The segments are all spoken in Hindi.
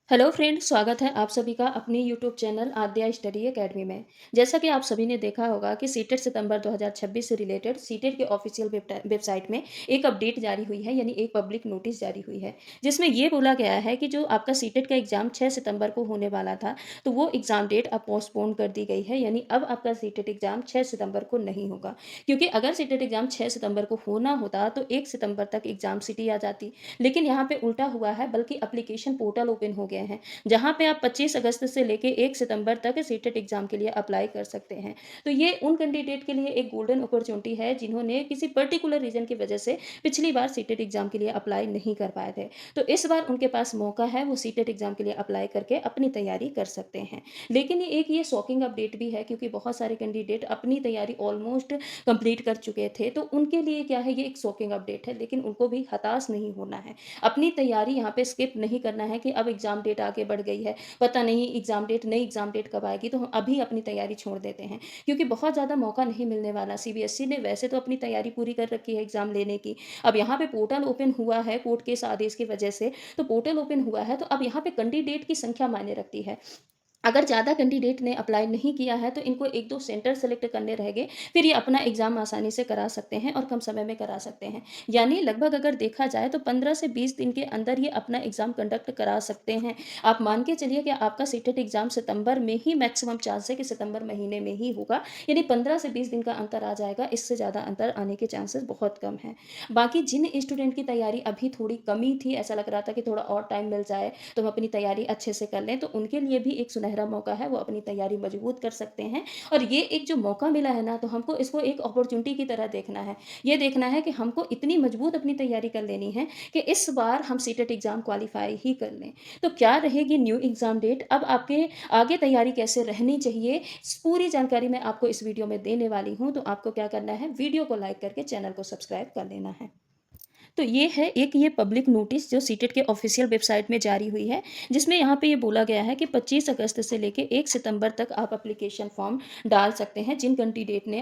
हेलो फ्रेंड, स्वागत है आप सभी का अपने यूट्यूब चैनल आद्या स्टडी एकेडमी में। जैसा कि आप सभी ने देखा होगा कि सीटेट सितंबर 2026 से रिलेटेड सीटेट के ऑफिशियल वेबसाइट में एक अपडेट जारी हुई है, यानी एक पब्लिक नोटिस जारी हुई है, जिसमें ये बोला गया है कि जो आपका सीटेट का एग्जाम 6 सितंबर को होने वाला था, तो वो एग्जाम डेट अब पोस्टपोन कर दी गई है। यानी अब आपका सीटेट एग्जाम 6 सितंबर को नहीं होगा, क्योंकि अगर सीटेट एग्जाम 6 सितंबर को होना होता तो 1 सितंबर तक एग्जाम सिटी आ जाती। लेकिन यहाँ पे उल्टा हुआ है, बल्कि एप्लीकेशन पोर्टल ओपन हो गए हैं, जहां पे आप 25 अगस्त से लेके 1 सितंबर तक सीटेट एग्जाम के लिए अप्लाई कर सकते हैं। तो ये उन कैंडिडेट के लिए एक गोल्डन अपॉर्चुनिटी है जिन्होंने किसी पर्टिकुलर रीजन की वजह से पिछली बार सीटेट एग्जाम के लिए अप्लाई नहीं कर पाए थे। तो इस बार उनके पास मौका है, वो सीटेट एग्जाम के लिए अप्लाई करके अपनी तैयारी कर सकते हैं। लेकिन ये शॉकिंग अपडेट भी है, क्योंकि बहुत सारे कैंडिडेट अपनी तैयारी ऑलमोस्ट कंप्लीट कर चुके थे। तो उनके लिए क्या है, ये एक शॉकिंग अपडेट है, लेकिन उनको भी हताश नहीं होना है। अपनी तैयारी यहाँ पे स्किप नहीं करना है कि अब एग्जाम डेट आगे बढ़ गई है, पता नहीं नई एग्जाम डेट कब आएगी, तो हम अभी अपनी तैयारी छोड़ देते हैं, क्योंकि बहुत ज़्यादा मौका नहीं मिलने वाला। सीबीएसई ने वैसे तो अपनी तैयारी पूरी कर रखी है एग्जाम लेने की। अब यहाँ पे पोर्टल ओपन हुआ है कोर्ट के इस आदेश की वजह से, तो पोर्टल ओपन हुआ है, तो अब यहाँ पे कैंडिडेट की संख्या मायने रखती है। अगर ज़्यादा कैंडिडेट ने अप्लाई नहीं किया है, तो इनको 1-2 सेंटर सेलेक्ट करने रहेंगे, फिर ये अपना एग्ज़ाम आसानी से करा सकते हैं और कम समय में करा सकते हैं। यानी लगभग अगर देखा जाए तो 15 से 20 दिन के अंदर ये अपना एग्ज़ाम कंडक्ट करा सकते हैं। आप मान के चलिए कि आपका सीटेट एग्ज़ाम सितंबर में ही मैक्सिमम चांस है कि सितंबर महीने में ही होगा, यानी 15 से 20 दिन का अंतर आ जाएगा, इससे ज़्यादा अंतर आने के चांसेस बहुत कम हैं। बाकी जिन स्टूडेंट की तैयारी अभी थोड़ी कमी थी, ऐसा लग रहा था कि थोड़ा और टाइम मिल जाए तो हम अपनी तैयारी अच्छे से कर लें, तो उनके लिए भी एक सुनहरा मौका है, वो अपनी तैयारी मजबूत कर सकते हैं। और ये एक जो मौका मिला है ना, तो हमको इसको एक अपॉर्चुनिटी की तरह देखना है। ये देखना है कि हमको इतनी मजबूत अपनी तैयारी कर लेनी है कि इस बार हम सीटेट एग्जाम क्वालिफाई ही कर लें। तो क्या रहेगी न्यू एग्जाम डेट, अब आपके आगे तैयारी कैसे रहनी चाहिए, इस पूरी जानकारी मैं आपको इस वीडियो में देने वाली हूँ। तो आपको क्या करना है, वीडियो को लाइक करके चैनल को सब्सक्राइब कर लेना है। तो ये है एक ये पब्लिक नोटिस जो सीटेट के ऑफिशियल वेबसाइट में जारी हुई है, जिसमें यहाँ पे ये बोला गया है कि 25 अगस्त से लेके 1 सितंबर तक आप एप्लीकेशन फॉर्म डाल सकते हैं, जिन कैंडिडेट ने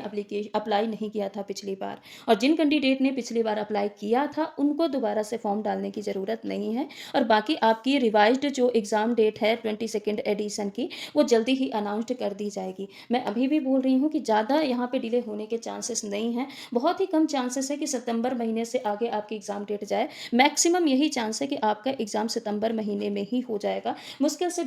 अप्लाई नहीं किया था पिछली बार। और जिन कैंडिडेट ने पिछली बार अप्लाई किया था, उनको दोबारा से फॉर्म डालने की ज़रूरत नहीं है। और बाकी आपकी रिवाइज्ड जो एग्ज़ाम डेट है 22nd एडिशन की, वो जल्दी ही अनाउंस्ड कर दी जाएगी। मैं अभी भी बोल रही हूँ कि ज़्यादा यहाँ पे डिले होने के चांसेस नहीं हैं। बहुत ही कम चांसेस है कि सितंबर महीने से आगे आपकी एग्ज़ाम डेट जाए। मैक्सिमम यही चांस है कि आपका एग्ज़ाम सितंबर महीने में ही हो जाएगा। मुश्किल से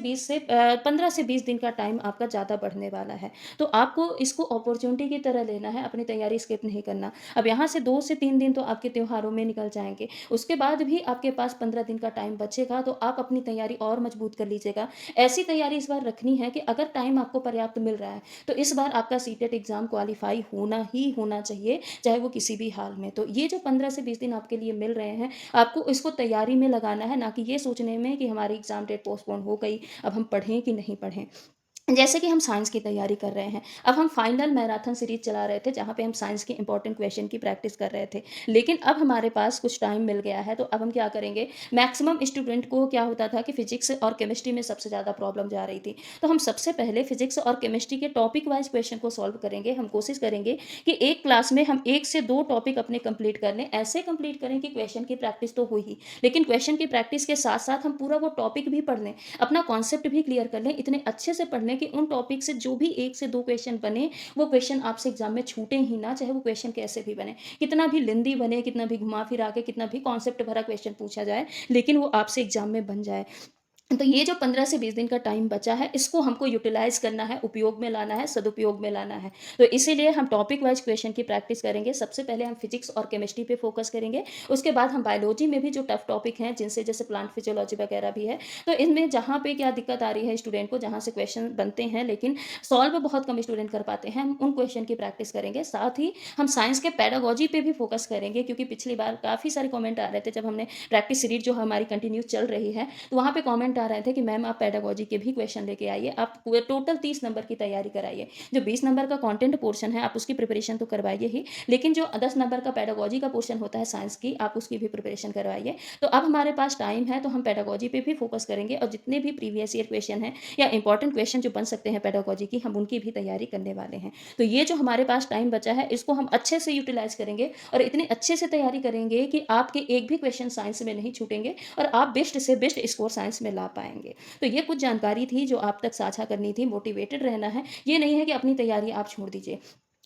15 से 20 दिन का टाइम आपका ज़्यादा बढ़ने वाला है। तो आपको इसको अपॉर्च्युनिटी की तरह लेना है, अपनी तैयारी स्किप नहीं करना। अब यहाँ से 2 से 3 दिन तो आपके त्योहारों में निकल जाएँगे। उसके बाद भी आपके पास 15 दिन का टाइम बचेगा, तो आप अपनी तैयारी और मजबूत कर लीजिएगा। ऐसी तैयारी इस बार रखनी है कि अगर टाइम आपको पर्याप्त मिल रहा है, तो इस बार आपका सीटेट एग्ज़ाम क्वालीफाई होना ही होना चाहिए, चाहे वो किसी भी हाल में। तो ये जो 15 से 20 दिन आपके लिए मिल रहे हैं, आपको इसको तैयारी में लगाना है, ना कि ये सोचने में कि हमारी एग्ज़ाम डेट पोस्टपोन हो गई, अब हम पढ़ें कि नहीं पढ़ें। जैसे कि हम साइंस की तैयारी कर रहे हैं, अब हम फाइनल मैराथन सीरीज़ चला रहे थे, जहाँ पे हम साइंस के इंपॉर्टेंट क्वेश्चन की प्रैक्टिस कर रहे थे। लेकिन अब हमारे पास कुछ टाइम मिल गया है, तो अब हम क्या करेंगे, मैक्सिमम स्टूडेंट को क्या होता था कि फिजिक्स और केमिस्ट्री में सबसे ज़्यादा प्रॉब्लम जा रही थी। तो हम सबसे पहले फिजिक्स और केमिस्ट्री के टॉपिक वाइज़ क्वेश्चन को सॉल्व करेंगे। हम कोशिश करेंगे कि एक क्लास में हम 1 से 2 टॉपिक अपने कंप्लीट कर लें। ऐसे कंप्लीट करें कि क्वेश्चन की प्रैक्टिस तो हो ही, लेकिन क्वेश्चन की प्रैक्टिस के साथ-साथ हम पूरा वो टॉपिक भी पढ़ लें, अपना कॉन्सेप्ट भी क्लियर कर लें, इतने अच्छे से पढ़ लें कि उन टॉपिक से जो भी 1 से 2 क्वेश्चन बने, वो क्वेश्चन आपसे एग्ज़ाम में छूटे ही ना, चाहे वो क्वेश्चन कैसे भी बने। कितना भी लेंदी बने, कितना भी घुमा-फिरा के, कितना भी कॉन्सेप्ट भरा क्वेश्चन पूछा जाए, लेकिन वो आपसे एग्ज़ाम में बन जाए। तो ये जो 15 से 20 दिन का टाइम बचा है, इसको हमको यूटिलाइज़ करना है, उपयोग में लाना है, सदुपयोग में लाना है। तो इसीलिए हम टॉपिक वाइज़ क्वेश्चन की प्रैक्टिस करेंगे। सबसे पहले हम फिजिक्स और केमिस्ट्री पे फ़ोकस करेंगे। उसके बाद हम बायोलॉजी में भी जो टफ टॉपिक हैं, जिनसे जैसे प्लांट फिजियोलॉजी वगैरह भी है, तो इनमें जहाँ पे क्या दिक्कत आ रही है स्टूडेंट को, जहाँ से क्वेश्चन बनते हैं लेकिन सॉल्व बहुत कम स्टूडेंट कर पाते हैं, हम उन क्वेश्चन की प्रैक्टिस करेंगे। साथ ही हम साइंस के पेडागॉजी पे भी फ़ोकस करेंगे, क्योंकि पिछली बार काफ़ी सारे कमेंट आ रहे थे, जब हमने प्रैक्टिस सीरीज़ जो हमारी कंटिन्यू चल रही है, तो वहाँ पे कमेंट आ रहे थे कि मैम आप पेडागॉजी के भी क्वेश्चन लेके आइए, आप टोटल 30 नंबर की तैयारी कराइए। जो 20 नंबर का कंटेंट पोर्शन है, आप उसकी प्रिपरेशन तो करवाइए ही, लेकिन जो 10 नंबर का पेडागॉजी का पोर्शन होता है साइंस की, आप उसकी भी प्रिपरेशन करवाइए। तो अब हमारे पास टाइम है, तो हम पेडागॉजी पे भी फोकस करेंगे, और जितने भी प्रीवियस ईयर क्वेश्चन हैं या इंपॉर्टेंट क्वेश्चन जो बन सकते हैं पेडागॉजी की, हम उनकी भी तैयारी करने वाले हैं। तो ये जो हमारे पास टाइम बचा है, इसको हम अच्छे से यूटिलाइज करेंगे, और इतने अच्छे से तैयारी करेंगे कि आपके एक भी क्वेश्चन साइंस में नहीं छूटेंगे, और आप बेस्ट से बेस्ट स्कोर साइंस में ला पाएँगे। तो ये कुछ जानकारी थी जो आप तक साझा करनी थी, मोटिवेटेड रहना है। ये नहीं है कि अपनी तैयारी आप छोड़ दीजिए।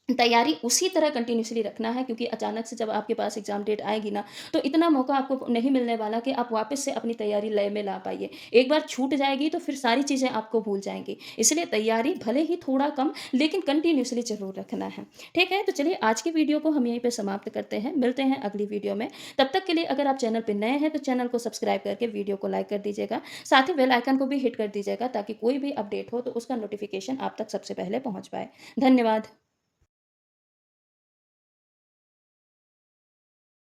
तैयारी उसी तरह कंटिन्यूअसली रखना है, क्योंकि अचानक से जब आपके पास एग्ज़ाम डेट आएगी ना, तो इतना मौका आपको नहीं मिलने वाला कि आप वापस से अपनी तैयारी लय में ला पाइए। एक बार छूट जाएगी तो फिर सारी चीज़ें आपको भूल जाएँगी। इसलिए तैयारी भले ही थोड़ा कम, लेकिन कंटिन्यूअसली ज़रूर रखना है। ठीक है? तो चलिए आज की वीडियो को हम यहीं पे समाप्त करते हैं। मिलते हैं अगली वीडियो में। तब तक के लिए अगर आप चैनल पे नए हैं तो चैनल को सब्सक्राइब करके वीडियो को लाइक कर दीजिएगा। साथ ही बेल आइकन को भी हिट कर दीजिएगा ताकि कोई भी अपडेट हो तो उसका नोटिफ़िकेशन आप तक सबसे पहले पहुँच पाए। धन्यवाद।